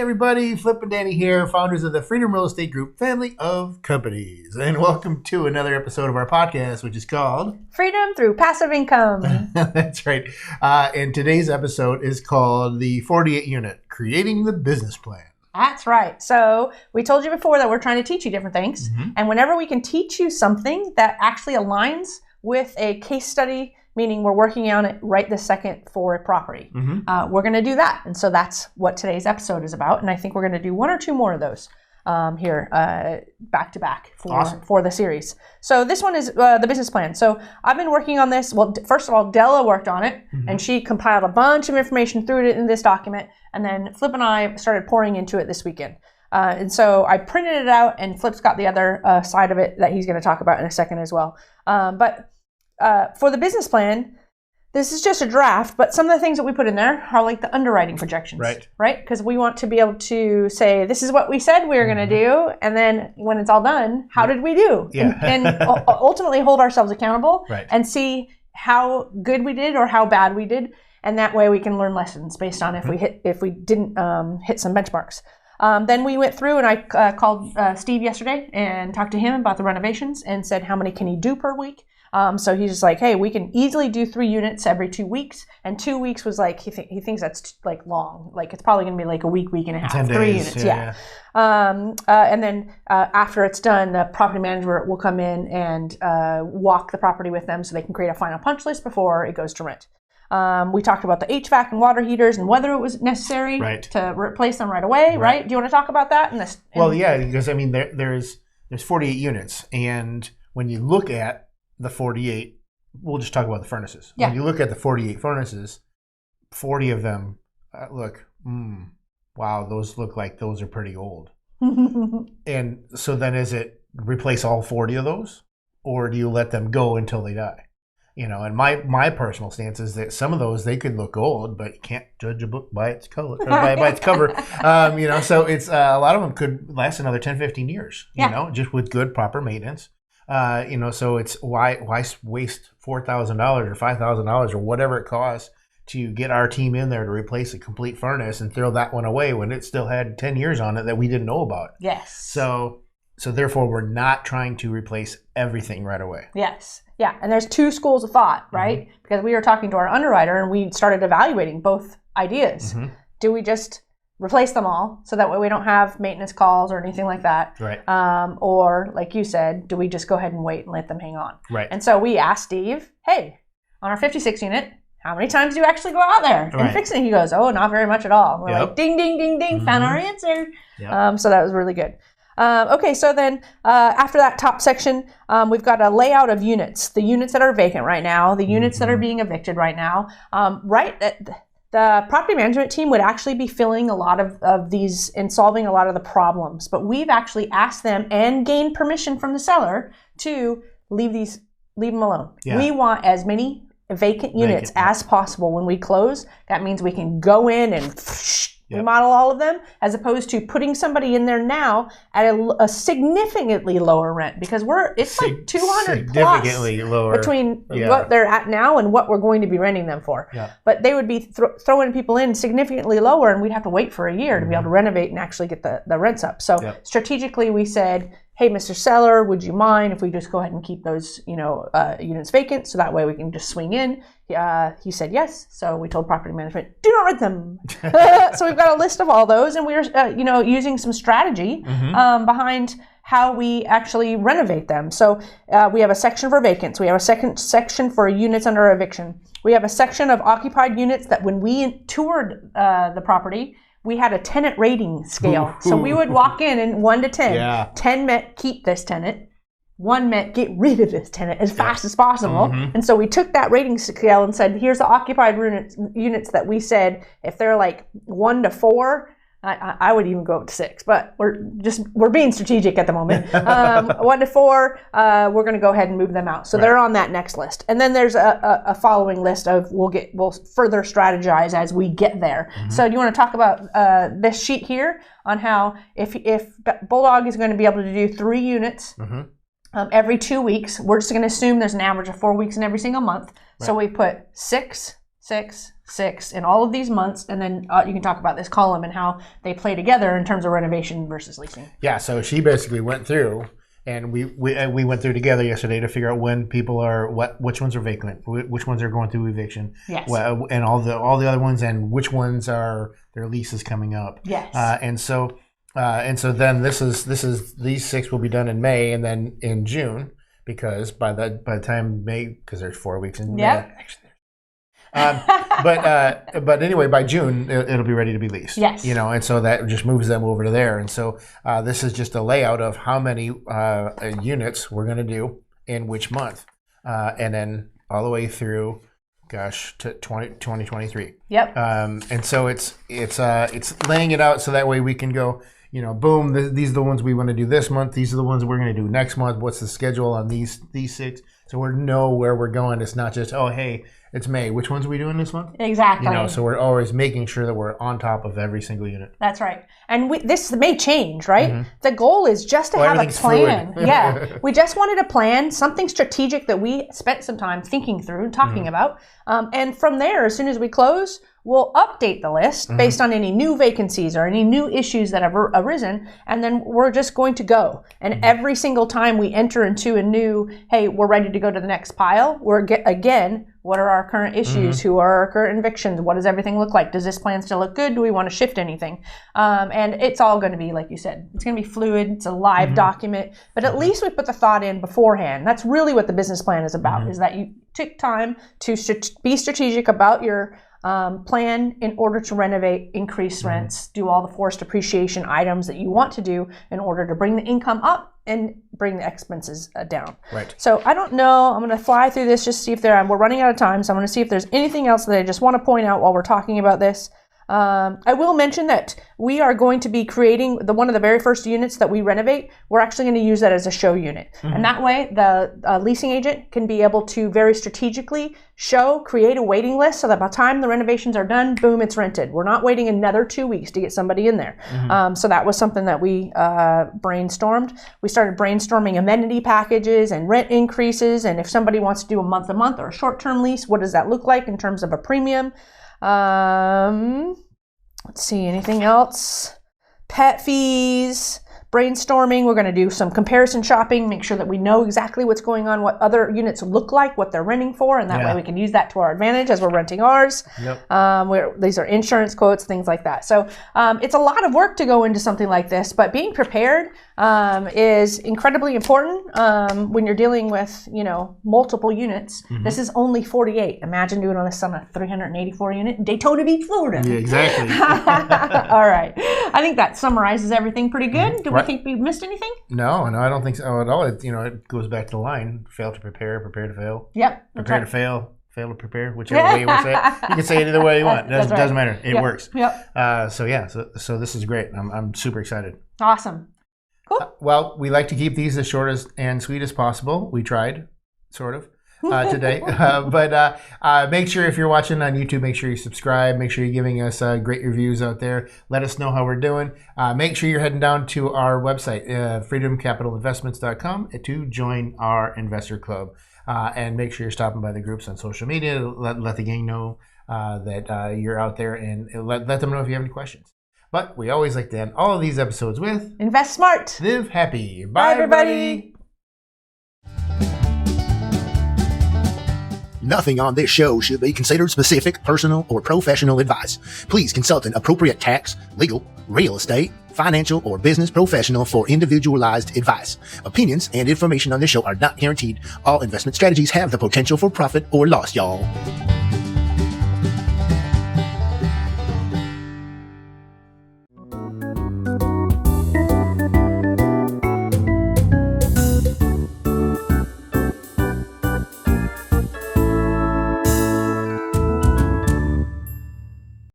everybody, Flip and Danny here, founders of the Freedom Real Estate Group family of companies. And welcome to another episode of our podcast, which is called Freedom Through Passive Income. That's right. And today's episode is called the 48 Unit, Creating the Business Plan. That's right. So we told you before that we're trying to teach you different things. And whenever we can teach you something that actually aligns with a case study, meaning we're working on it right this second for a property, we're going to do that. And so that's what today's episode is about. And I think we're going to do one or two more of those here back to back for the series. So this one is the business plan. So I've been working on this. Well, first of all, Della worked on it and she compiled a bunch of information, threw it in this document. And then Flip and I started pouring into it this weekend. And so I printed it out and Flip's got the other side of it that he's going to talk about in a second as well. But for the business plan, this is just a draft, but some of the things that we put in there are like the underwriting projections, right? Because we want to be able to say, this is what we said we were going to do. And then when it's all done, how did we do? And ultimately hold ourselves accountable and see how good we did or how bad we did. And that way we can learn lessons based on if we didn't hit some benchmarks. Then we went through and I called Steve yesterday and talked to him about the renovations and said, how many can he do per week? So he's just like, hey, we can easily do 3 units every 2 weeks. And 2 weeks was like, he thinks that's like long. Like it's probably going to be like a week and a half. 10 days, 3 units, yeah. And then after it's done, the property manager will come in and walk the property with them so they can create a final punch list before it goes to rent. We talked about the HVAC and water heaters and whether it was necessary to replace them right away, right? Do you want to talk about that? Well, yeah, because I mean, there's 48 units. And when you look at the 48, we'll just talk about the furnaces. Yeah. When you look at the 48 furnaces, 40 of them wow, those look like those are pretty old. And so then is it replace all 40 of those? Or do you let them go until they die? You know, and my personal stance is that some of those, they could look old, but you can't judge a book by its color, or by its cover. You know, so it's a lot of them could last another 10, 15 years, you know, just with good, proper maintenance. You know, so it's why waste $4,000 or $5,000 or whatever it costs to get our team in there to replace a complete furnace and throw that one away when it still had 10 years on it that we didn't know about. Yes. So therefore, we're not trying to replace everything right away. Yes. Yeah. And there's 2 schools of thought, right? Because we were talking to our underwriter and we started evaluating both ideas. Do we just replace them all so that way we don't have maintenance calls or anything like that? Right. Or like you said, do we just go ahead and wait and let them hang on? Right. And so we asked Steve, hey, on our 56 unit, how many times do you actually go out there and fix it? He goes, oh, not very much at all. We're like, ding, ding, ding, ding, found our answer. So that was really good. Okay, so then after that top section, we've got a layout of units, the units that are vacant right now, the units that are being evicted right now. The property management team would actually be filling a lot of these and solving a lot of the problems, but we've actually asked them and gained permission from the seller to leave them alone. Yeah. We want as many vacant units as possible when we close. That means we can go in and remodel all of them, as opposed to putting somebody in there now at a significantly lower rent, because it's like 200 significantly plus lower between what they're at now and what we're going to be renting them for. But they would be throwing people in significantly lower, and we'd have to wait for a year to be able to renovate and actually get the rents up. So strategically, we said, hey, Mr. Seller, would you mind if we just go ahead and keep those, units vacant, so that way we can just swing in? He said yes. So we told property management, do not rent them. So we've got a list of all those, and we're, using some strategy behind how we actually renovate them. So we have a section for vacants. We have a second section for units under eviction. We have a section of occupied units that when we toured the property, we had a tenant rating scale. So we would walk in and 1 to 10. 10 meant keep this tenant. 1 meant get rid of this tenant as fast as possible. And so we took that rating scale and said, here's the occupied units that we said, if they're like 1 to 4, I would even go up to 6, but we're being strategic at the moment. 1 to 4, we're going to go ahead and move them out. So they're on that next list. And then there's a following list of we'll further strategize as we get there. So do you want to talk about this sheet here on how if Bulldog is going to be able to do 3 units every 2 weeks, we're just going to assume there's an average of 4 weeks in every single month. So we put 6, 6, 6 in all of these months, and then you can talk about this column and how they play together in terms of renovation versus leasing. Yeah, so she basically went through, and we went through together yesterday to figure out when people are which ones are vacant, which ones are going through eviction, Yes. And all the other ones, and which ones are their leases coming up. Yes. And so then these 6 will be done in May, and then in June, because by the time May, because there's 4 weeks in May. Yep. Actually, but anyway, by June it'll be ready to be leased. Yes. And so that just moves them over to there. And so this is just a layout of how many units we're going to do in which month, and then all the way through, to 2023. Yep. And so it's laying it out so that way we can go, boom, these are the ones we want to do this month. These are the ones we're going to do next month. What's the schedule on these 6? So we know where we're going. It's not just, oh, hey, it's May. Which ones are we doing this month? Exactly. So we're always making sure that we're on top of every single unit. That's right. And this may change, right? Mm-hmm. The goal is just to have a plan. Yeah. We just wanted a plan, something strategic that we spent some time thinking through and talking about. And from there, as soon as we close, we'll update the list based on any new vacancies or any new issues that have arisen, and then we're just going to go. And every single time we enter into a new, hey, we're ready to go to the next pile, what are our current issues? Who are our current evictions? What does everything look like? Does this plan still look good? Do we want to shift anything? And it's all going to be, like you said, it's going to be fluid. It's a live document, but at least we put the thought in beforehand. That's really what the business plan is about, is that you took time to be strategic about your plan in order to renovate, increase rents, do all the forced appreciation items that you want to do in order to bring the income up and bring the expenses down. Right. So I don't know. I'm going to fly through this just to see if we're running out of time. So I'm going to see if there's anything else that I just want to point out while we're talking about this. I will mention that we are going to be creating one of the very first units that we renovate. We're actually going to use that as a show unit. And that way the leasing agent can be able to very strategically create a waiting list so that by the time the renovations are done, boom, it's rented. We're not waiting another 2 weeks to get somebody in there. So that was something that we brainstormed. We started brainstorming amenity packages and rent increases. And if somebody wants to do a month-to-month or a short-term lease, what does that look like in terms of a premium? Let's see, anything else? Pet fees, brainstorming. We're going to do some comparison shopping, make sure that we know exactly what's going on, what other units look like, what they're renting for, and that way we can use that to our advantage as we're renting ours. Yep. These are insurance quotes, things like that. So it's a lot of work to go into something like this, but being prepared is incredibly important when you're dealing with, multiple units. This is only 48. Imagine doing all this on a 384 unit in Daytona Beach, Florida. Yeah, exactly. All right. I think that summarizes everything pretty good. Do we think we missed anything? No, I don't think so at all. It goes back to the line: fail to prepare, prepare to fail. Yep. Prepare to fail, fail to prepare. Whichever way you want to say it, you can say it either way you want. Doesn't matter. It works. Yep. So this is great. I'm super excited. Awesome. Cool. Well, we like to keep these as short and sweet as possible. We tried, sort of. Today. But make sure if you're watching on YouTube, make sure you subscribe. Make sure you're giving us great reviews out there. Let us know how we're doing. Make sure you're heading down to our website, freedomcapitalinvestments.com, to join our investor club. And make sure you're stopping by the groups on social media. Let the gang know that you're out there, and let them know if you have any questions. But we always like to end all of these episodes with invest smart. Live happy. Bye everybody. Nothing on this show should be considered specific, personal, or professional advice. Please consult an appropriate tax, legal, real estate, financial, or business professional for individualized advice. Opinions and information on this show are not guaranteed. All investment strategies have the potential for profit or loss, y'all.